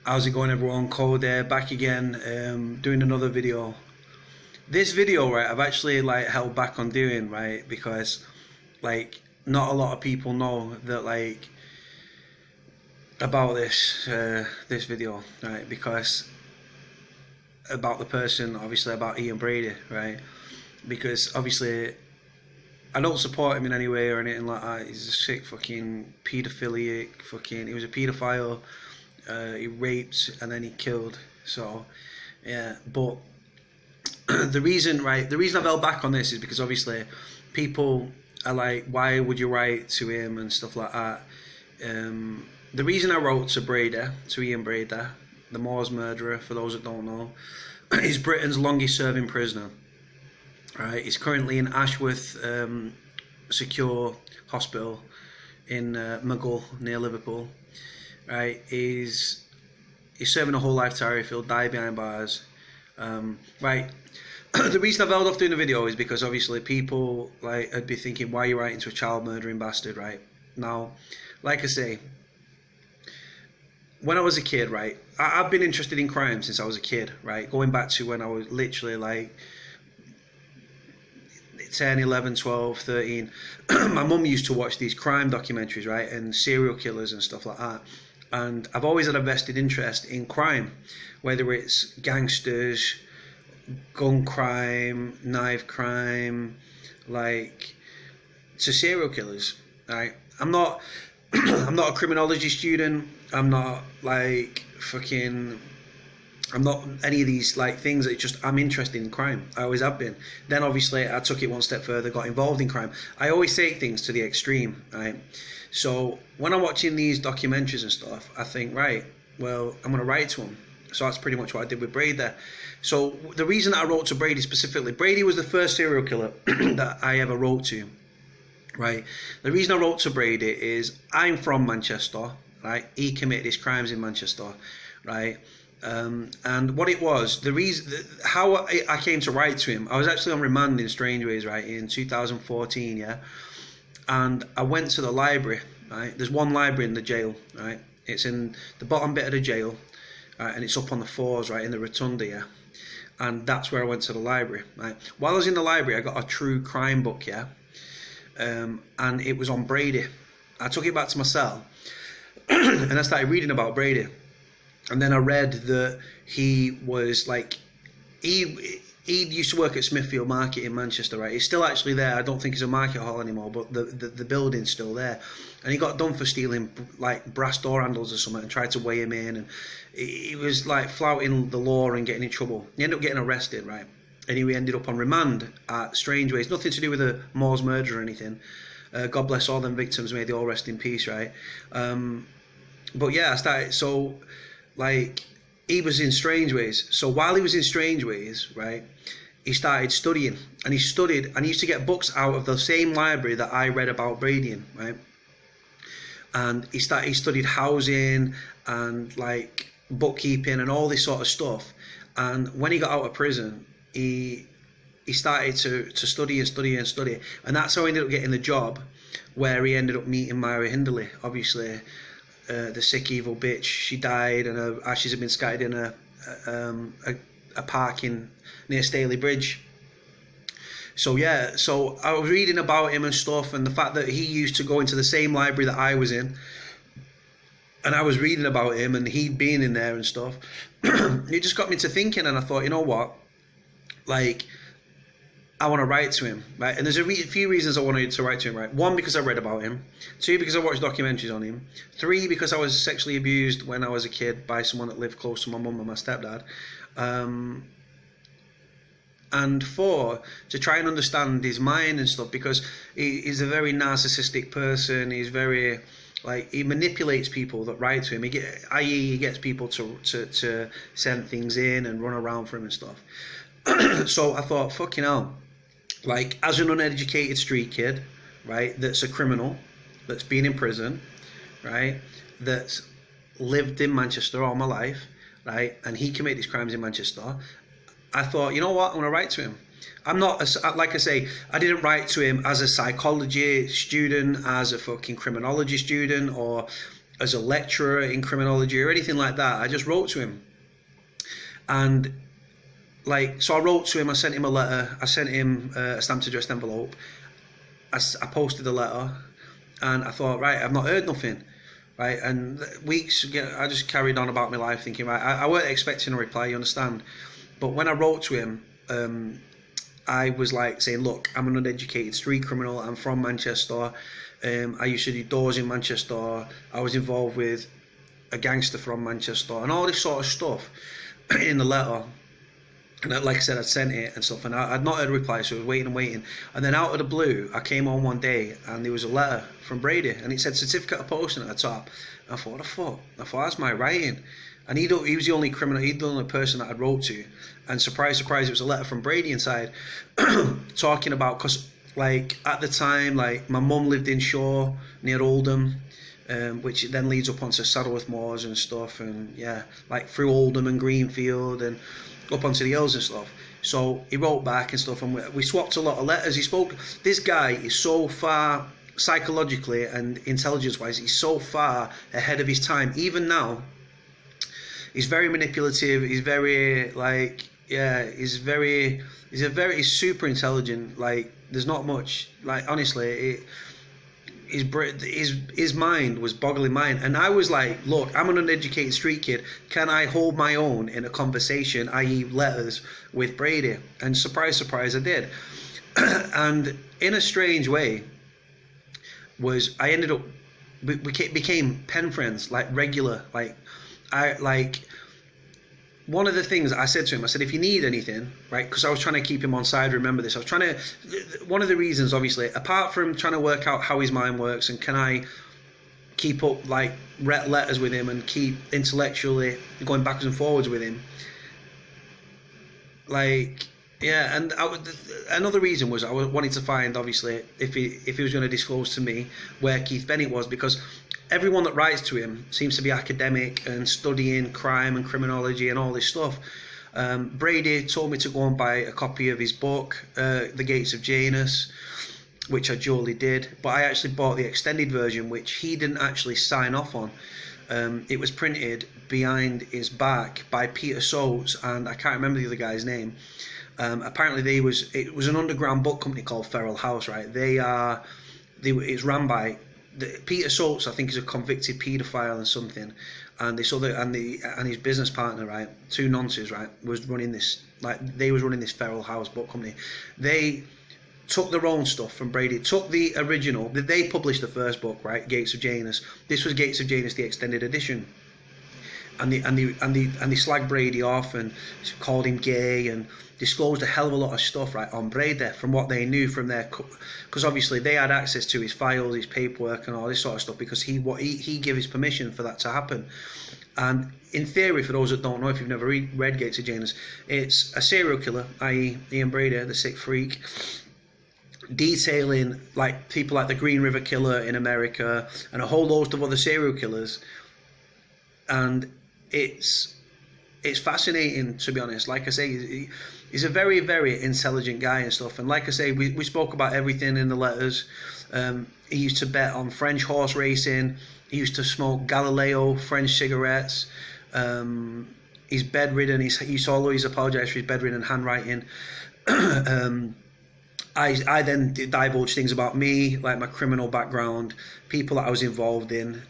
How's it going, everyone? Cody back again, doing another video. This video, right, I've actually like held back on doing, right, because like not a lot of people know that like about this video, right, because about the person, obviously about Ian Brady, right, because obviously I don't support him in any way or anything like that. He's a sick fucking paedophilic fucking, he was a paedophile. He raped and then he killed. So yeah, but the reason I've held back on this is because obviously people are like, why would you write to him and stuff like that. The reason I wrote to Ian Brady, the Moors murderer, for those that don't know, is Britain's longest serving prisoner. Right, he's currently in Ashworth Secure Hospital in Maghull near Liverpool. Right, he's serving a whole life to he'll die behind bars. Right, the reason I've held off doing the video is because obviously people like would be thinking, why are you writing to a child murdering bastard? Right, now, like I say, when I was a kid, right, I've been interested in crime since I was a kid, right, going back to when I was literally like 10, 11, 12, 13. My mum used to watch these crime documentaries, right, and serial killers and stuff like that. And I've always had a vested interest in crime, whether it's gangsters, gun crime, knife crime, like to serial killers. Right? I'm not a criminology student. I'm not like fucking. I'm not any of these like things. It's just I'm interested in crime. I always have been. Then obviously I took it one step further, got involved in crime. I always take things to the extreme, right? So when I'm watching these documentaries and stuff, I think, right, well, I'm gonna write to him. So that's pretty much what I did with Brady there. So the reason that I wrote to Brady specifically, Brady was the first serial killer that I ever wrote to, right? The reason I wrote to Brady is I'm from Manchester, right? He committed his crimes in Manchester, right? And what it was, the reason, how I came to write to him, I was actually on remand in Strangeways, right, in 2014, yeah, and I went to the library, right, there's one library in the jail, right, it's in the bottom bit of the jail, right, and it's up on the floors, right, in the rotunda, yeah, and that's where I went to the library, right. While I was in the library, I got a true crime book, yeah, and it was on Brady. I took it back to my cell, and I started reading about Brady. And then I read that he was like, he used to work at Smithfield Market in Manchester, right? He's still actually there. I don't think it's a market hall anymore, but the building's still there. And he got done for stealing like brass door handles or something and tried to weigh him in. And he was like flouting the law and getting in trouble. He ended up getting arrested, right? And he ended up on remand at Strangeways. Nothing to do with the Moors murder or anything. God bless all them victims. May they all rest in peace, right? But yeah, I started, so like he was in Strangeways. So while he was in Strangeways, right, he started studying, and he studied, and he used to get books out of the same library that I read about Brady in, right? And he studied housing and like bookkeeping and all this sort of stuff. And when he got out of prison, he started to study and study and study, and that's how he ended up getting the job where he ended up meeting Myra Hindley, obviously. The sick evil bitch, she died and her ashes have been scattered in a park near Staley Bridge. So yeah, so I was reading about him and stuff, and the fact that he used to go into the same library that I was in, and I was reading about him and he'd been in there and stuff. It just got me to thinking, and I thought, you know what, like, I want to write to him, right? And there's a few reasons I wanted to write to him, right? One, because I read about him. Two, because I watched documentaries on him. Three, because I was sexually abused when I was a kid by someone that lived close to my mum and my stepdad. And four, to try and understand his mind and stuff, because he's a very narcissistic person. He's very, like, he manipulates people that write to him. He gets people to send things in and run around for him and stuff. So I thought, fucking hell, like, as an uneducated street kid, right, that's a criminal, that's been in prison, right, that's lived in Manchester all my life, right, and he committed his crimes in Manchester, I thought, you know what, I'm going to write to him. I'm not, like I say, I didn't write to him as a psychology student, as a fucking criminology student, or as a lecturer in criminology or anything like that. I just wrote to him. And like, so I wrote to him, I sent him a letter, I sent him a stamped addressed envelope, I posted the letter, and I thought, right, I've not heard nothing, right? And weeks, I just carried on about my life thinking, right, I weren't expecting a reply, you understand? But when I wrote to him, I was like saying, look, I'm an uneducated street criminal, I'm from Manchester, I used to do doors in Manchester, I was involved with a gangster from Manchester, and all this sort of stuff in the letter. And like I said, I'd sent it and stuff, and I'd not had a reply, so I was waiting and waiting. And then out of the blue, I came on one day, and there was a letter from Brady, and it said certificate of posting at the top. And I thought, what the fuck? I thought, that's my writing. And he was the only criminal, he's the only person that I'd wrote to. And surprise, surprise, it was a letter from Brady inside, talking about, because like at the time, like my mum lived in Shaw near Oldham, which then leads up onto Saddleworth Moors and stuff, and yeah, like through Oldham and Greenfield and up onto the hills and stuff. So he wrote back and stuff, and we swapped a lot of letters. He spoke. This guy is so far psychologically and intelligence-wise, he's so far ahead of his time. Even now, he's very manipulative. He's very like, yeah, he's super intelligent. Like, there's not much. Like, honestly, his mind was boggling mine, and I was like, look, I'm an uneducated street kid, can I hold my own in a conversation, i.e. letters, with Brady? And surprise, surprise, I did. And in a strange way, I ended up, we became pen friends, like regular, one of the things I said to him, I said, if you need anything, right, because I was trying to keep him on side, remember this, one of the reasons, obviously, apart from trying to work out how his mind works and can I keep up, like, letters with him and keep intellectually going backwards and forwards with him, like, yeah, and another reason was I wanted to find, obviously, if he was going to disclose to me where Keith Bennett was, because everyone that writes to him seems to be academic and studying crime and criminology and all this stuff. Brady told me to go and buy a copy of his book, The Gates of Janus, which I duly did, but I actually bought the extended version, which he didn't actually sign off on. It was printed behind his back by Peter Soates, and I can't remember the other guy's name. Apparently it was an underground book company called Feral House, right? It's ran by Peter Soates, I think, is a convicted paedophile and something, and and his business partner, right, two nonces, right, was running this Feral House book company. They took their own stuff from Brady, took the original. They published the first book, right, Gates of Janus. This was Gates of Janus, the extended edition. And they slagged Brady off and called him gay and disclosed a hell of a lot of stuff, right, on Brady from what they knew from their, because obviously they had access to his files, his paperwork, and all this sort of stuff, because he gave his permission for that to happen. And in theory, for those that don't know, if you've never read Gates of Janus, it's a serial killer, i.e. Ian Brady, the sick freak, detailing like people like the Green River Killer in America and a whole host of other serial killers. And it's fascinating, to be honest. Like I say, he's a very, very intelligent guy and stuff. And like I say, we spoke about everything in the letters. He used to bet on French horse racing. He used to smoke Galileo French cigarettes. He's bedridden. He's always apologised for his bedridden handwriting. I then divulged things about me, like my criminal background, people that I was involved in,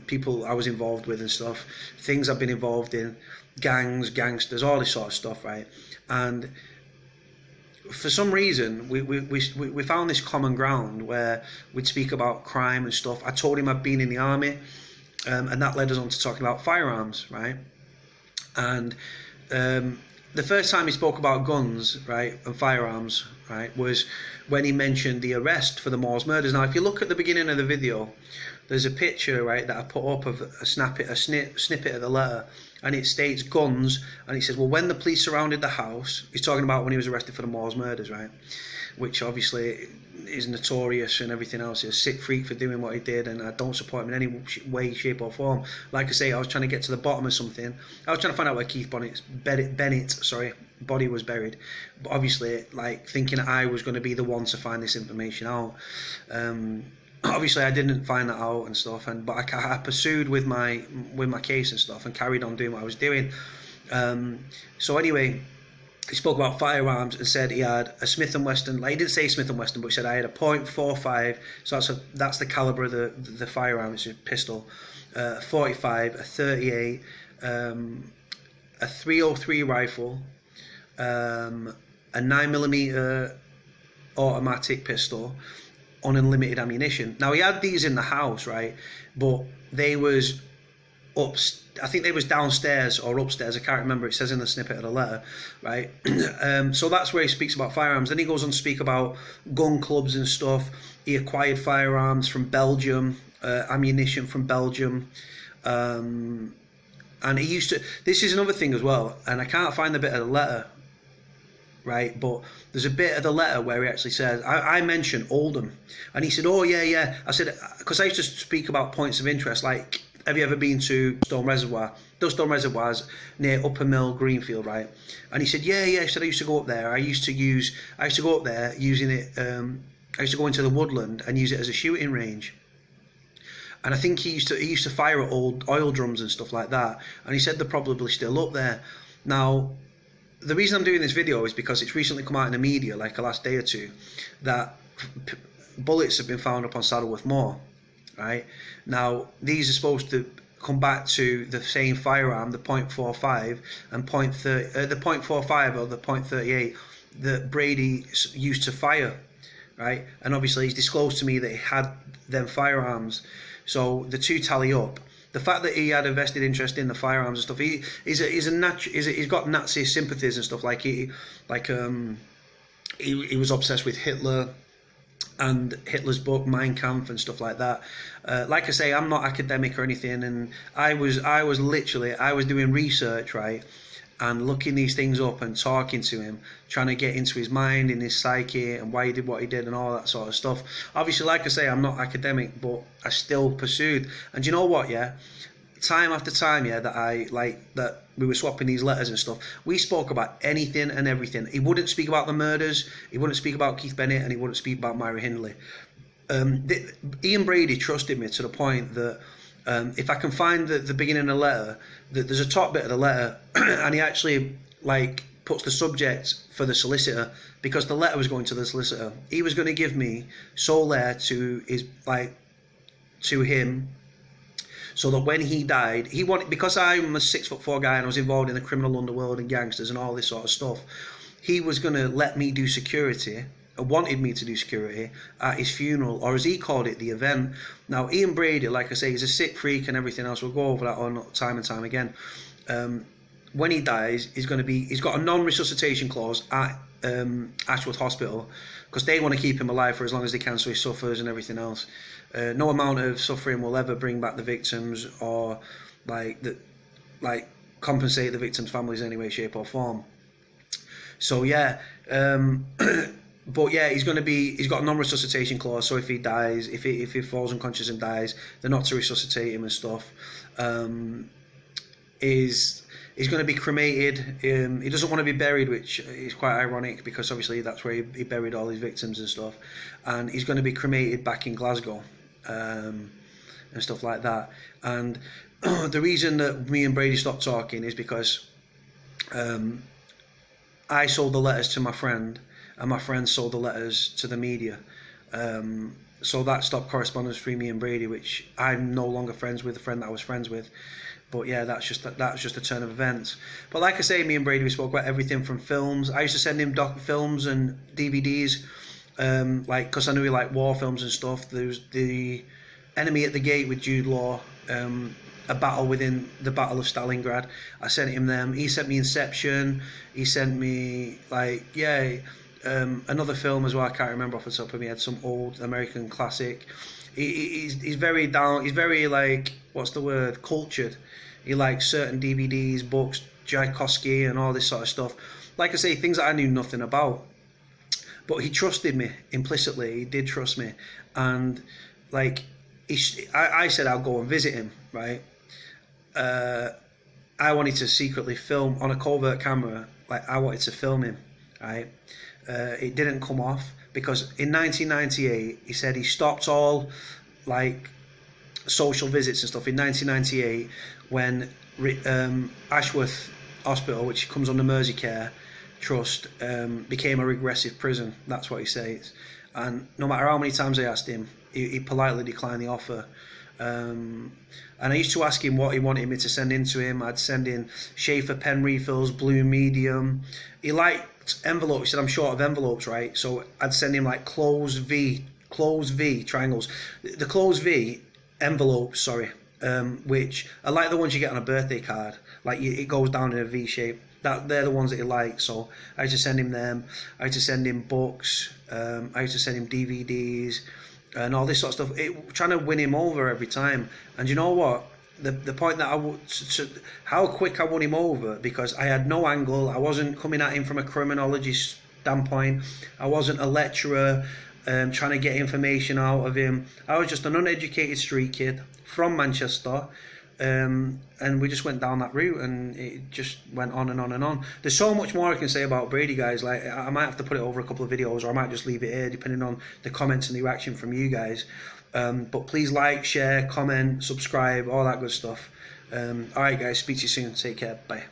people I was involved with and stuff, things I've been involved in, gangs, gangsters, all this sort of stuff, right? And for some reason, we found this common ground where we'd speak about crime and stuff. I told him I'd been in the army, and that led us on to talking about firearms, right? And the first time he spoke about guns, right, and firearms, right, was when he mentioned the arrest for the Moors murders. Now, if you look at the beginning of the video, there's a picture, right, that I put up of a snippet of the letter, and it states guns, and he says, well, when the police surrounded the house, he's talking about when he was arrested for the Moors murders, right, which obviously is notorious and everything else. He's a sick freak for doing what he did, and I don't support him in any way, shape or form. Like I say, I was trying to get to the bottom of something. I was trying to find out where Keith Bennett's body was buried, but obviously, like, thinking I was going to be the one to find this information out. obviously I didn't find that out and stuff, but I pursued with my case and stuff and carried on doing what I was doing. So anyway, he spoke about firearms and said he had a Smith & Wesson. Like, he didn't say Smith & Wesson, but he said I had a .45. So that's the caliber of the firearm. It's a pistol. 45, a 38, a 303 rifle, a 9mm automatic pistol, on unlimited ammunition. Now, he had these in the house, right? But they was I think they was downstairs or upstairs. I can't remember. It says in the snippet of the letter, right? So that's where he speaks about firearms. Then he goes on to speak about gun clubs and stuff. He acquired firearms from Belgium, ammunition from Belgium. And he used to... This is another thing as well, and I can't find the bit of the letter, right? But there's a bit of the letter where he actually says, I mentioned Oldham, and he said, oh yeah. I said, because I used to speak about points of interest, like, have you ever been to Stone Reservoir? Those Stone Reservoirs near Upper Mill, Greenfield, right? And he said, yeah. He said, I used to go up there. I used to go up there using it. I used to go into the woodland and use it as a shooting range. And I think he used to fire at old oil drums and stuff like that. And he said they're probably still up there. Now, the reason I'm doing this video is because it's recently come out in the media, like the last day or two, that bullets have been found up on Saddleworth Moor. Right now, these are supposed to come back to the same firearm, the .45 and the .45 or the .38 that Brady used to fire, right? And obviously, he's disclosed to me that he had them firearms, so the two tally up. The fact that he had a vested interest in the firearms and stuff, he's got Nazi sympathies and stuff. He was obsessed with Hitler and Hitler's book Mein Kampf and stuff like that. Like I say, I'm not academic or anything, and I was doing research, right, and looking these things up and talking to him, trying to get into his mind and his psyche and why he did what he did and all that sort of stuff. Obviously, like I say, I'm not academic, but I still pursued. And you know what, yeah? Time after time, yeah, that we were swapping these letters and stuff, we spoke about anything and everything. He wouldn't speak about the murders, he wouldn't speak about Keith Bennett, and he wouldn't speak about Myra Hindley. Ian Brady trusted me to the point that if I can find the beginning of the letter, that there's a top bit of the letter, and he actually puts the subject for the solicitor, because the letter was going to the solicitor. He was going to give me sole heir to him, so that when he died, he wanted, because I'm a 6'4" guy and I was involved in the criminal underworld and gangsters and all this sort of stuff, he was going to let me do security, wanted me to do security at his funeral, or as he called it, the event. Now, Ian Brady, like I say, he's a sick freak and everything else. We'll go over that on time and time again. When he dies, he's got a non-resuscitation clause at Ashworth Hospital, because they want to keep him alive for as long as they can, so he suffers and everything else. No amount of suffering will ever bring back the victims or compensate the victims' families in any way, shape or form. So yeah, but yeah, he's got a non-resuscitation clause. So if he dies, if he falls unconscious and dies, they're not to resuscitate him and stuff. He's going to be cremated. He doesn't want to be buried, which is quite ironic, because obviously that's where he buried all his victims and stuff. And he's going to be cremated back in Glasgow, and stuff like that. And the reason that me and Brady stopped talking is because I sold the letters to my friend, and my friend sold the letters to the media. So that stopped correspondence between me and Brady, which I'm no longer friends with the friend that I was friends with. But yeah, that's just a turn of events. But like I say, me and Brady, we spoke about everything from films. I used to send him films and DVDs, because I knew he liked war films and stuff. There was The Enemy at the Gate with Jude Law, a battle within the Battle of Stalingrad. I sent him them. He sent me Inception. He sent me another film as well. I can't remember off the top of my head. Some old American classic. He's very down. He's very what's the word? Cultured. He likes certain DVDs, books, Tchaikovsky, and all this sort of stuff. Like I say, things that I knew nothing about. But he trusted me implicitly. He did trust me, and I said I'll go and visit him. Right. I wanted to secretly film on a covert camera. I wanted to film him. Right. It didn't come off, because in 1998 he said he stopped all like social visits and stuff in 1998 when Ashworth Hospital, which comes under Merseycare Trust, became a regressive prison. That's what he says. And no matter how many times I asked him, he politely declined the offer. And I used to ask him what he wanted me to send in to him. I'd send in Schaefer pen refills, blue medium. He liked envelopes. He said, I'm short of envelopes, right? So I'd send him like closed V triangles. The closed V envelopes, sorry, which are like the ones you get on a birthday card. Like it goes down in a V shape. They're the ones that he likes. So I used to send him them. I used to send him books. I used to send him DVDs and all this sort of stuff. Trying to win him over every time. And you know what? The point that how quick I won him over, because I had no angle. I wasn't coming at him from a criminology standpoint. I wasn't a lecturer trying to get information out of him. I was just an uneducated street kid from Manchester. And we just went down that route, and it just went on and on and on. There's so much more I can say about Brady, guys. Like, I might have to put it over a couple of videos, or I might just leave it here, depending on the comments and the reaction from you guys. But please like, share, comment, subscribe, all that good stuff. Alright guys, speak to you soon. Take care. Bye.